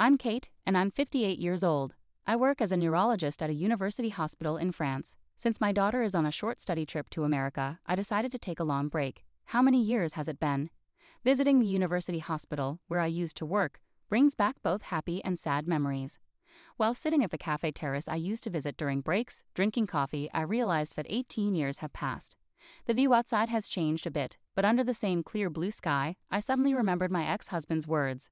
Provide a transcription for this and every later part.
I'm Kate, and I'm 58 years old. I work as a neurologist at a university hospital in France. Since my daughter is on a short study trip to America, I decided to take a long break. How many years has it been? Visiting the university hospital, where I used to work, brings back both happy and sad memories. While sitting at the café terrace I used to visit during breaks, drinking coffee, I realized that 18 years have passed. The view outside has changed a bit, but under the same clear blue sky, I suddenly remembered my ex-husband's words.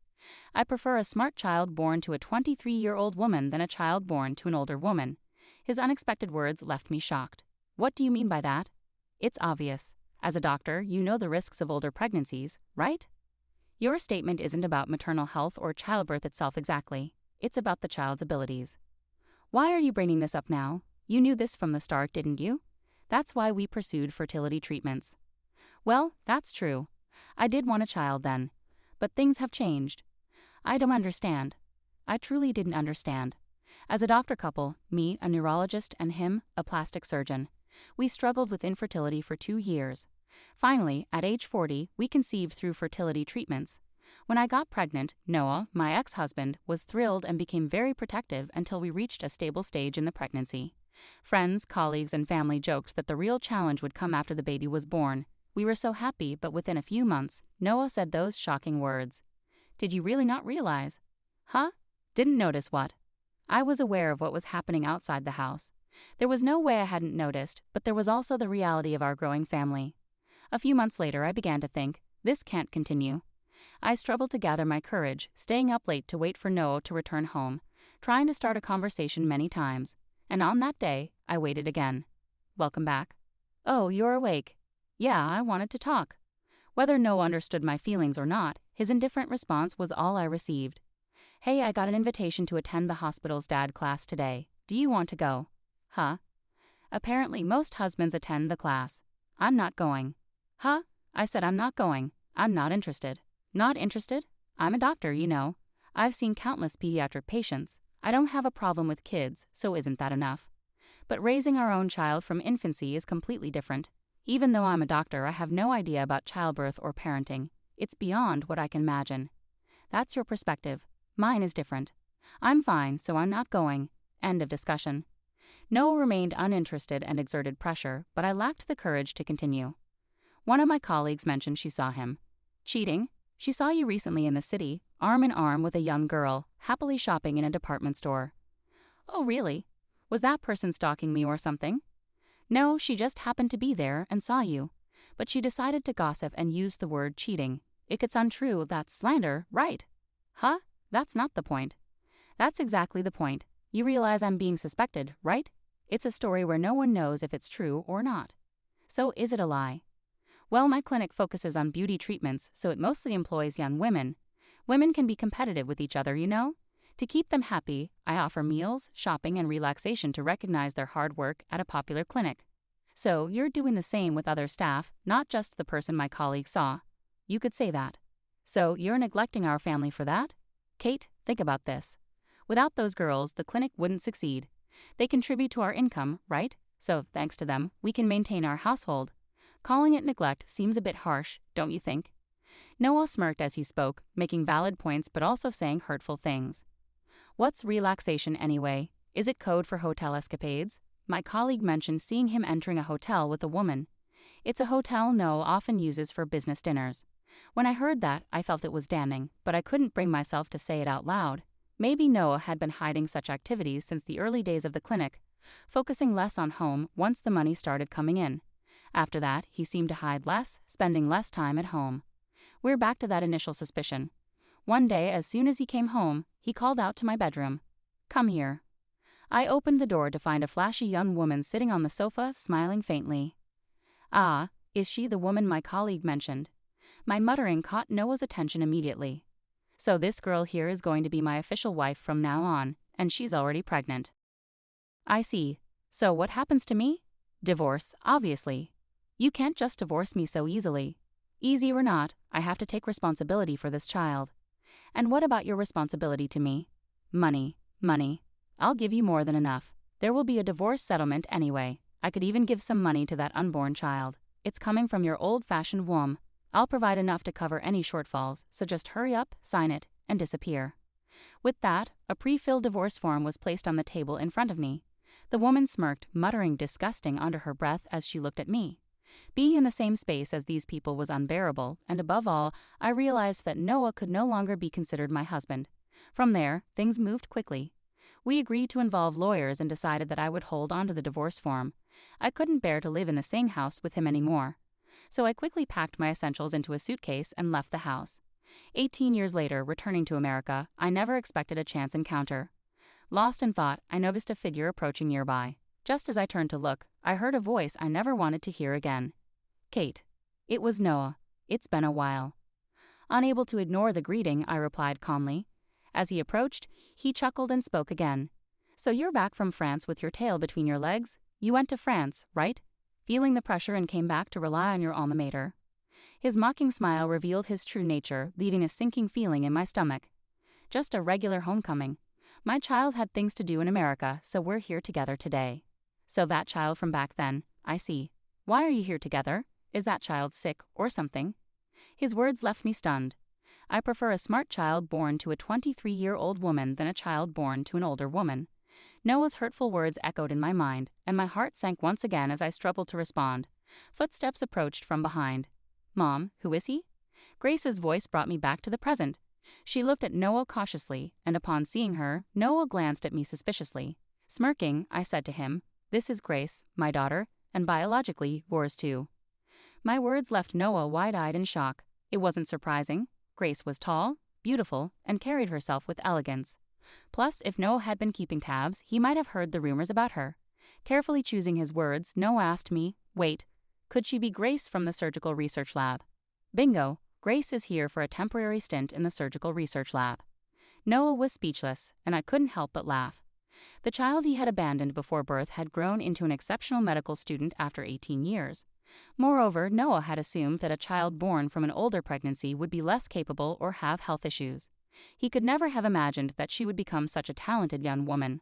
I prefer a smart child born to a 23-year-old woman than a child born to an older woman. His unexpected words left me shocked. What do you mean by that? It's obvious. As a doctor, you know the risks of older pregnancies, right? Your statement isn't about maternal health or childbirth itself exactly. It's about the child's abilities. Why are you bringing this up now? You knew this from the start, didn't you? That's why we pursued fertility treatments. Well, that's true. I did want a child then. But things have changed. I don't understand. I truly didn't understand. As a doctor couple, me, a neurologist, and him, a plastic surgeon, we struggled with infertility for 2 years. Finally, at age 40, we conceived through fertility treatments. When I got pregnant, Noah, my ex-husband, was thrilled and became very protective until we reached a stable stage in the pregnancy. Friends, colleagues, and family joked that the real challenge would come after the baby was born. We were so happy, but within a few months, Noah said those shocking words. Did you really not realize? Huh? Didn't notice what? I was aware of what was happening outside the house. There was no way I hadn't noticed, but there was also the reality of our growing family. A few months later, I began to think, this can't continue. I struggled to gather my courage, staying up late to wait for Noah to return home, trying to start a conversation many times. And on that day, I waited again. Welcome back. Oh, you're awake. Yeah, I wanted to talk. Whether Noah understood my feelings or not, his indifferent response was all I received. Hey, I got an invitation to attend the hospital's dad class today. Do you want to go? Huh? Apparently, most husbands attend the class. I'm not going. Huh? I said I'm not going. I'm not interested. Not interested? I'm a doctor, you know. I've seen countless pediatric patients. I don't have a problem with kids, so isn't that enough? But raising our own child from infancy is completely different. Even though I'm a doctor, I have no idea about childbirth or parenting. It's beyond what I can imagine. That's your perspective. Mine is different. I'm fine, so I'm not going. End of discussion. Noah remained uninterested and exerted pressure, but I lacked the courage to continue. One of my colleagues mentioned she saw him. Cheating? She saw you recently in the city, arm in arm with a young girl, happily shopping in a department store. Oh, really? Was that person stalking me or something? No, she just happened to be there and saw you. But she decided to gossip and used the word cheating. If it's untrue, that's slander, right? Huh? That's not the point. That's exactly the point. You realize I'm being suspected, right? It's a story where no one knows if it's true or not. So is it a lie? Well, my clinic focuses on beauty treatments, so it mostly employs young women. Women can be competitive with each other, you know? To keep them happy, I offer meals, shopping, and relaxation to recognize their hard work at a popular clinic. So you're doing the same with other staff, not just the person my colleague saw. You could say that. So you're neglecting our family for that? Kate, think about this. Without those girls, the clinic wouldn't succeed. They contribute to our income, right? So, thanks to them, we can maintain our household. Calling it neglect seems a bit harsh, don't you think? Noah smirked as he spoke, making valid points but also saying hurtful things. What's relaxation anyway? Is it code for hotel escapades? My colleague mentioned seeing him entering a hotel with a woman. It's a hotel Noah often uses for business dinners. When I heard that, I felt it was damning, but I couldn't bring myself to say it out loud. Maybe Noah had been hiding such activities since the early days of the clinic, focusing less on home once the money started coming in. After that, he seemed to hide less, spending less time at home. We're back to that initial suspicion. One day, as soon as he came home, he called out to my bedroom. Come here. I opened the door to find a flashy young woman sitting on the sofa, smiling faintly. Ah, is she the woman my colleague mentioned? My muttering caught Noah's attention immediately. So this girl here is going to be my official wife from now on, and she's already pregnant. I see. So what happens to me? Divorce, obviously. You can't just divorce me so easily. Easy or not, I have to take responsibility for this child. And what about your responsibility to me? Money, money. I'll give you more than enough. There will be a divorce settlement anyway. I could even give some money to that unborn child. It's coming from your old-fashioned womb. I'll provide enough to cover any shortfalls, so just hurry up, sign it, and disappear. With that, a pre-filled divorce form was placed on the table in front of me. The woman smirked, muttering disgusting under her breath as she looked at me. Being in the same space as these people was unbearable, and above all, I realized that Noah could no longer be considered my husband. From there, things moved quickly. We agreed to involve lawyers and decided that I would hold onto the divorce form. I couldn't bear to live in the same house with him anymore. So I quickly packed my essentials into a suitcase and left the house. 18 years later, returning to America, I never expected a chance encounter. Lost in thought, I noticed a figure approaching nearby. Just as I turned to look, I heard a voice I never wanted to hear again. Kate. It was Noah. It's been a while. Unable to ignore the greeting, I replied calmly. As he approached, he chuckled and spoke again. So you're back from France with your tail between your legs? You went to France, right? Feeling the pressure and came back to rely on your alma mater. His mocking smile revealed his true nature, leaving a sinking feeling in my stomach. Just a regular homecoming. My child had things to do in America, so we're here together today. So that child from back then, I see. Why are you here together? Is that child sick or something? His words left me stunned. I prefer a smart child born to a 23-year-old woman than a child born to an older woman. Noah's hurtful words echoed in my mind, and my heart sank once again as I struggled to respond. Footsteps approached from behind. Mom, who is he? Grace's voice brought me back to the present. She looked at Noah cautiously, and upon seeing her, Noah glanced at me suspiciously. Smirking, I said to him, "This is Grace, my daughter, and biologically, yours too." My words left Noah wide-eyed in shock. It wasn't surprising. Grace was tall, beautiful, and carried herself with elegance. Plus, if Noah had been keeping tabs, he might have heard the rumors about her. Carefully choosing his words, Noah asked me, "Wait, could she be Grace from the surgical research lab?" Bingo, Grace is here for a temporary stint in the surgical research lab. Noah was speechless, and I couldn't help but laugh. The child he had abandoned before birth had grown into an exceptional medical student after 18 years. Moreover, Noah had assumed that a child born from an older pregnancy would be less capable or have health issues. He could never have imagined that she would become such a talented young woman.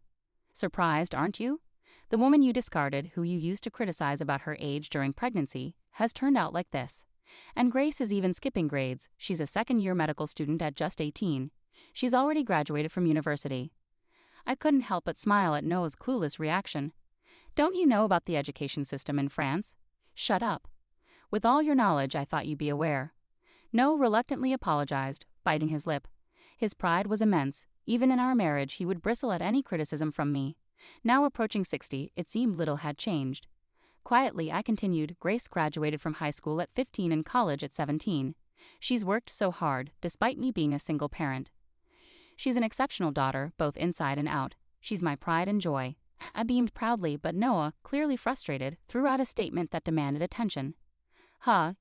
Surprised, aren't you? The woman you discarded, who you used to criticize about her age during pregnancy, has turned out like this. And Grace is even skipping grades. She's a second-year medical student at just 18. She's already graduated from university. I couldn't help but smile at Noah's clueless reaction. Don't you know about the education system in France? Shut up. With all your knowledge, I thought you'd be aware. Noah reluctantly apologized, biting his lip. His pride was immense. Even in our marriage, he would bristle at any criticism from me. Now approaching 60, it seemed little had changed. Quietly, I continued, Grace graduated from high school at 15 and college at 17. She's worked so hard, despite me being a single parent. She's an exceptional daughter, both inside and out. She's my pride and joy. I beamed proudly, but Noah, clearly frustrated, threw out a statement that demanded attention.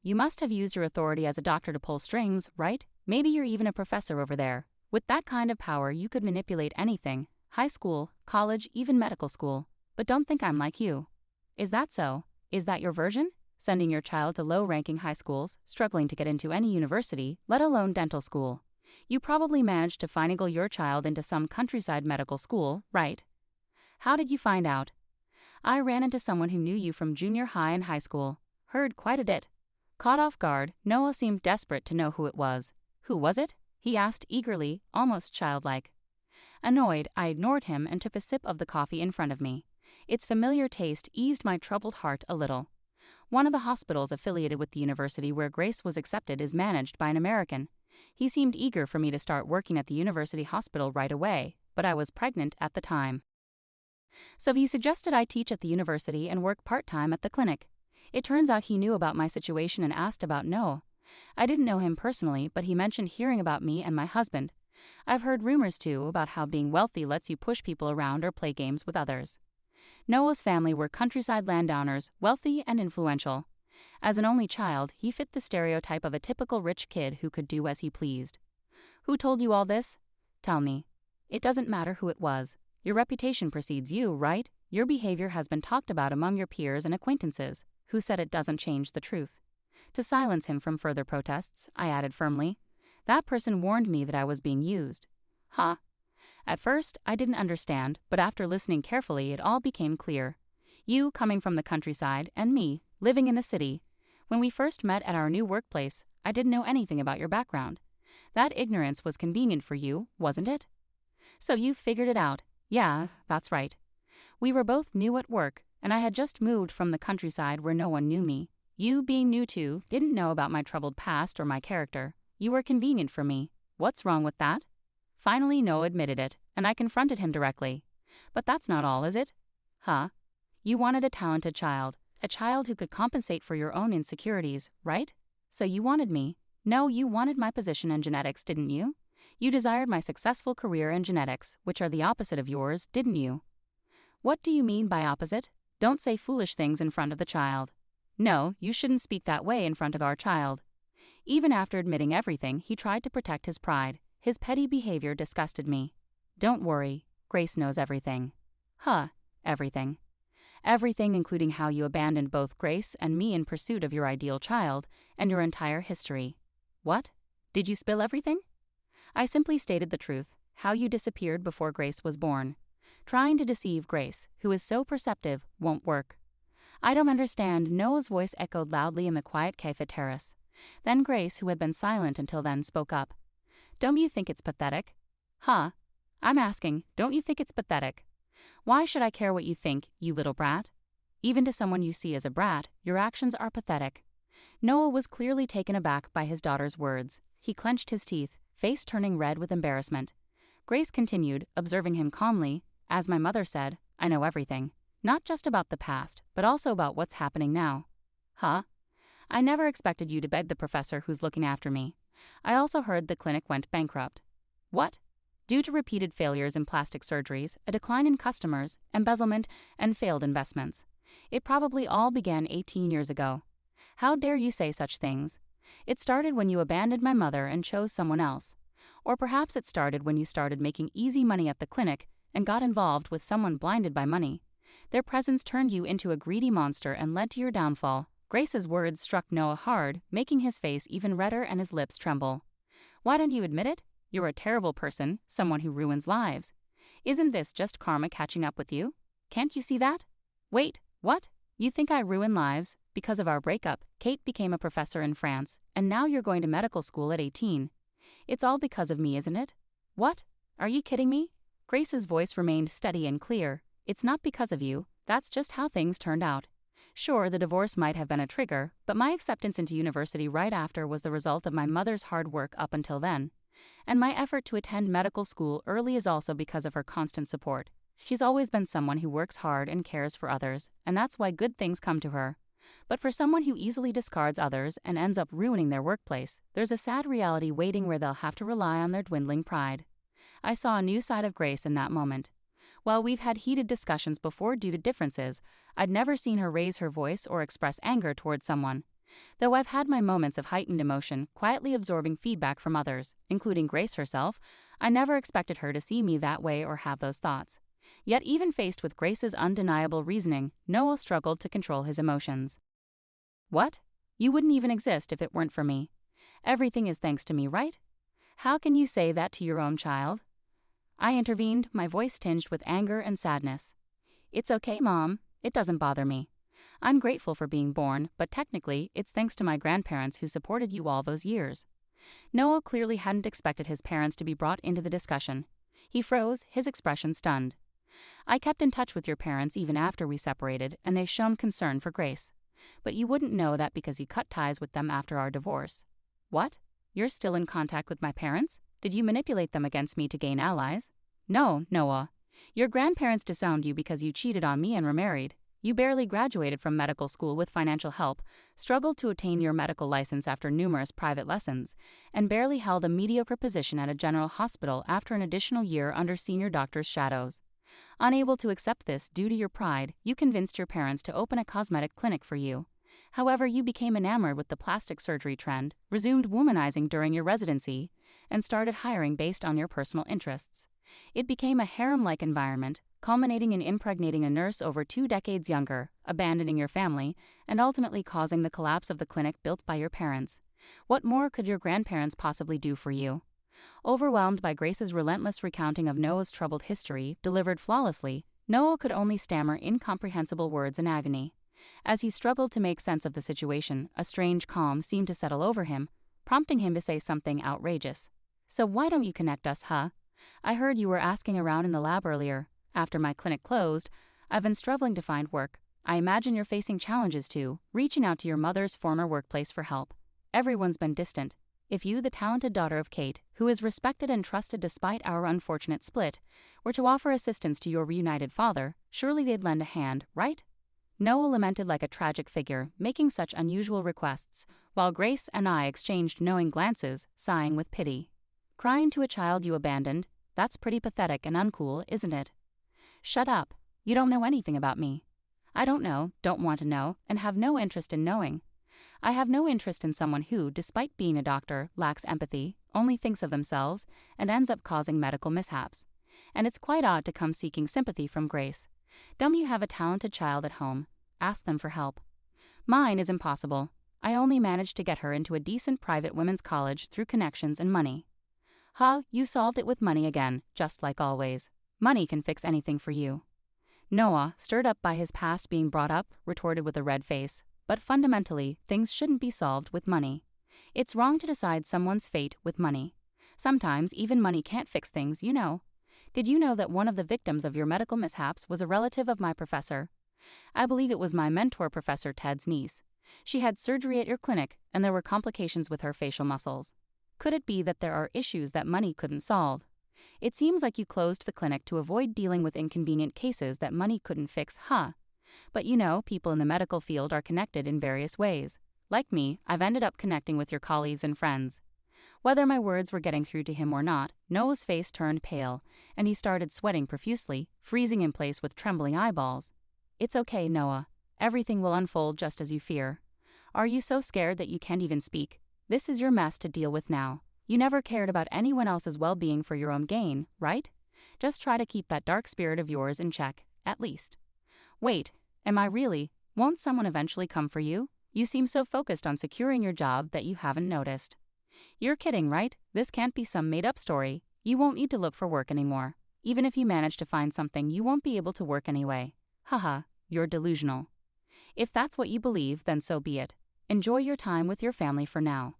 You must have used your authority as a doctor to pull strings, right? Maybe you're even a professor over there. With that kind of power, you could manipulate anything. High school, college, even medical school. But don't think I'm like you. Is that so? Is that your version? Sending your child to low-ranking high schools, struggling to get into any university, let alone dental school. You probably managed to finagle your child into some countryside medical school, right? How did you find out? I ran into someone who knew you from junior high and high school. Heard quite a bit. Caught off guard, Noah seemed desperate to know who it was. Who was it? He asked eagerly, almost childlike. Annoyed, I ignored him and took a sip of the coffee in front of me. Its familiar taste eased my troubled heart a little. One of the hospitals affiliated with the university where Grace was accepted is managed by an American. He seemed eager for me to start working at the university hospital right away, but I was pregnant at the time. So he suggested I teach at the university and work part-time at the clinic. It turns out he knew about my situation and asked about Noah. I didn't know him personally, but he mentioned hearing about me and my husband. I've heard rumors too about how being wealthy lets you push people around or play games with others. Noah's family were countryside landowners, wealthy and influential. As an only child, he fit the stereotype of a typical rich kid who could do as he pleased. Who told you all this? Tell me. It doesn't matter who it was. Your reputation precedes you, right? Your behavior has been talked about among your peers and acquaintances, who said it doesn't change the truth. To silence him from further protests, I added firmly, that person warned me that I was being used. At first, I didn't understand, but after listening carefully, it all became clear. You, coming from the countryside, and me, living in the city. When we first met at our new workplace, I didn't know anything about your background. That ignorance was convenient for you, wasn't it? So you figured it out. Yeah, that's right. We were both new at work, and I had just moved from the countryside where no one knew me. You, being new too, didn't know about my troubled past or my character. You were convenient for me. What's wrong with that? Finally, Noah admitted it, and I confronted him directly. But that's not all, is it? Huh? You wanted a talented child, a child who could compensate for your own insecurities, right? So you wanted me. No, you wanted my position in genetics, didn't you? You desired my successful career in genetics, which are the opposite of yours, didn't you? What do you mean by opposite? Don't say foolish things in front of the child. No, you shouldn't speak that way in front of our child. Even after admitting everything, he tried to protect his pride. His petty behavior disgusted me. Don't worry, Grace knows everything. Huh, everything. Everything, including how you abandoned both Grace and me in pursuit of your ideal child, and your entire history. What? Did you spill everything? I simply stated the truth, how you disappeared before Grace was born. Trying to deceive Grace, who is so perceptive, won't work. I don't understand, Noah's voice echoed loudly in the quiet café terrace. Then Grace, who had been silent until then, spoke up. Don't you think it's pathetic? Huh? I'm asking, don't you think it's pathetic? Why should I care what you think, you little brat? Even to someone you see as a brat, your actions are pathetic. Noah was clearly taken aback by his daughter's words. He clenched his teeth, face turning red with embarrassment. Grace continued, observing him calmly. As my mother said, I know everything. Not just about the past, but also about what's happening now. Huh? I never expected you to beg the professor who's looking after me. I also heard the clinic went bankrupt. What? Due to repeated failures in plastic surgeries, a decline in customers, embezzlement, and failed investments. It probably all began 18 years ago. How dare you say such things? It started when you abandoned my mother and chose someone else. Or perhaps it started when you started making easy money at the clinic and got involved with someone blinded by money. Their presence turned you into a greedy monster and led to your downfall. Grace's words struck Noah hard, making his face even redder and his lips tremble. Why don't you admit it? You're a terrible person, someone who ruins lives. Isn't this just karma catching up with you? Can't you see that? Wait, what? You think I ruin lives? Because of our breakup, Kate became a professor in France, and now you're going to medical school at 18. It's all because of me, isn't it? What? Are you kidding me? Grace's voice remained steady and clear. It's not because of you, that's just how things turned out. Sure, the divorce might have been a trigger, but my acceptance into university right after was the result of my mother's hard work up until then. And my effort to attend medical school early is also because of her constant support. She's always been someone who works hard and cares for others, and that's why good things come to her. But for someone who easily discards others and ends up ruining their workplace, there's a sad reality waiting where they'll have to rely on their dwindling pride. I saw a new side of Grace in that moment. While we've had heated discussions before due to differences, I'd never seen her raise her voice or express anger towards someone. Though I've had my moments of heightened emotion, quietly absorbing feedback from others, including Grace herself, I never expected her to see me that way or have those thoughts. Yet even faced with Grace's undeniable reasoning, Noah struggled to control his emotions. What? You wouldn't even exist if it weren't for me. Everything is thanks to me, right? How can you say that to your own child? I intervened, my voice tinged with anger and sadness. It's okay, Mom. It doesn't bother me. I'm grateful for being born, but technically, it's thanks to my grandparents who supported you all those years. Noah clearly hadn't expected his parents to be brought into the discussion. He froze, his expression stunned. I kept in touch with your parents even after we separated, and they've shown concern for Grace. But you wouldn't know that because you cut ties with them after our divorce. What? You're still in contact with my parents? Did you manipulate them against me to gain allies? No, Noah. Your grandparents disowned you because you cheated on me and remarried. You barely graduated from medical school with financial help, struggled to attain your medical license after numerous private lessons, and barely held a mediocre position at a general hospital after an additional year under senior doctors' shadows. Unable to accept this due to your pride, you convinced your parents to open a cosmetic clinic for you. However, you became enamored with the plastic surgery trend, resumed womanizing during your residency, and started hiring based on your personal interests. It became a harem-like environment, culminating in impregnating a nurse over 2 decades younger, abandoning your family, and ultimately causing the collapse of the clinic built by your parents. What more could your grandparents possibly do for you? Overwhelmed by Grace's relentless recounting of Noah's troubled history, delivered flawlessly, Noah could only stammer incomprehensible words in agony. As he struggled to make sense of the situation, a strange calm seemed to settle over him, prompting him to say something outrageous. So why don't you connect us, huh? I heard you were asking around in the lab earlier. After my clinic closed, I've been struggling to find work. I imagine you're facing challenges too, reaching out to your mother's former workplace for help. Everyone's been distant. If you, the talented daughter of Kate, who is respected and trusted despite our unfortunate split, were to offer assistance to your reunited father, surely they'd lend a hand, right? Noah lamented like a tragic figure, making such unusual requests, while Grace and I exchanged knowing glances, sighing with pity. Crying to a child you abandoned? That's pretty pathetic and uncool, isn't it? Shut up. You don't know anything about me. I don't know, don't want to know, and have no interest in knowing. I have no interest in someone who, despite being a doctor, lacks empathy, only thinks of themselves, and ends up causing medical mishaps. And it's quite odd to come seeking sympathy from Grace. Don't you have a talented child at home? Ask them for help. Mine is impossible. I only managed to get her into a decent private women's college through connections and money. Ha, you solved it with money again, just like always. Money can fix anything for you. Noah, stirred up by his past being brought up, retorted with a red face. But fundamentally, things shouldn't be solved with money. It's wrong to decide someone's fate with money. Sometimes even money can't fix things, you know. Did you know that one of the victims of your medical mishaps was a relative of my professor? I believe it was my mentor, Professor Ted's niece. She had surgery at your clinic, and there were complications with her facial muscles. Could it be that there are issues that money couldn't solve? It seems like you closed the clinic to avoid dealing with inconvenient cases that money couldn't fix, huh? But you know, people in the medical field are connected in various ways. Like me, I've ended up connecting with your colleagues and friends. Whether my words were getting through to him or not, Noah's face turned pale, and he started sweating profusely, freezing in place with trembling eyeballs. It's okay, Noah. Everything will unfold just as you fear. Are you so scared that you can't even speak? This is your mess to deal with now. You never cared about anyone else's well-being for your own gain, right? Just try to keep that dark spirit of yours in check, at least. Wait, am I really? Won't someone eventually come for you? You seem so focused on securing your job that you haven't noticed. You're kidding, right? This can't be some made-up story. You won't need to look for work anymore. Even if you manage to find something, you won't be able to work anyway. Haha, you're delusional. If that's what you believe, then so be it. Enjoy your time with your family for now.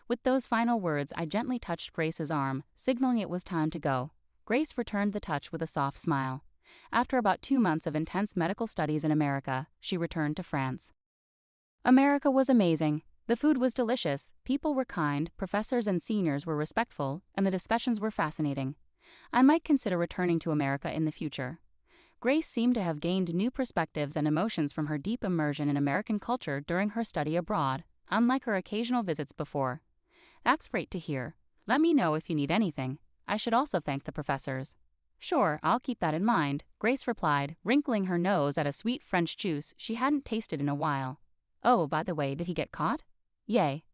With those final words, I gently touched Grace's arm, signaling it was time to go. Grace returned the touch with a soft smile. After about 2 months of intense medical studies in America, she returned to France. America was amazing. The food was delicious, people were kind, professors and seniors were respectful, and the discussions were fascinating. I might consider returning to America in the future. Grace seemed to have gained new perspectives and emotions from her deep immersion in American culture during her study abroad, unlike her occasional visits before. That's great to hear. Let me know if you need anything. I should also thank the professors. Sure, I'll keep that in mind, Grace replied, wrinkling her nose at a sweet French juice she hadn't tasted in a while. Oh, by the way, did he get caught? Yay.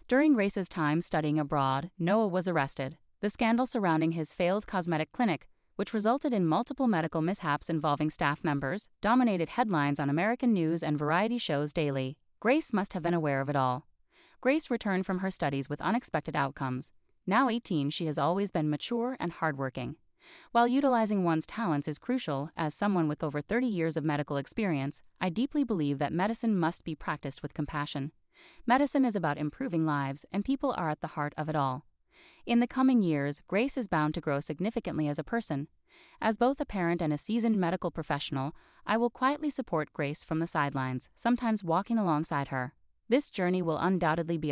During Grace's time studying abroad, Noah was arrested. The scandal surrounding his failed cosmetic clinic, which resulted in multiple medical mishaps involving staff members, dominated headlines on American news and variety shows daily. Grace must have been aware of it all. Grace returned from her studies with unexpected outcomes. Now 18, she has always been mature and hardworking. While utilizing one's talents is crucial, as someone with over 30 years of medical experience, I deeply believe that medicine must be practiced with compassion. Medicine is about improving lives, and people are at the heart of it all. In the coming years, Grace is bound to grow significantly as a person. As both a parent and a seasoned medical professional, I will quietly support Grace from the sidelines, sometimes walking alongside her. This journey will undoubtedly be